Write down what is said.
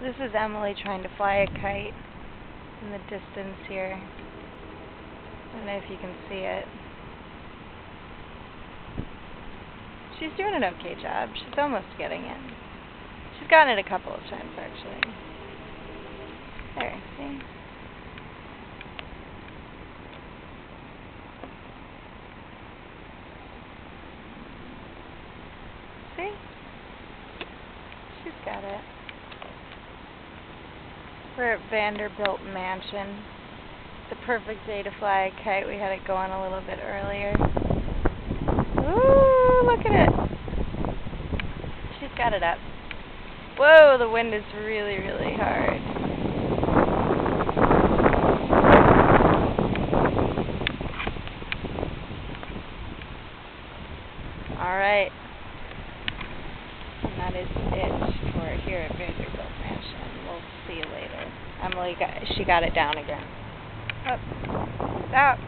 This is Emily trying to fly a kite in the distance here. I don't know if you can see it. She's doing an okay job. She's almost getting it. She's gotten it a couple of times, actually. There, see? See? She's got it. We're at Vanderbilt Mansion. The perfect day to fly a kite. We had it going a little bit earlier. Ooh, look at it. She's got it up. Whoa, the wind is really, really hard. Alright. And that is it for here at Vanderbilt Mansion. We'll see you later. Emily she got it down again. Up. Out.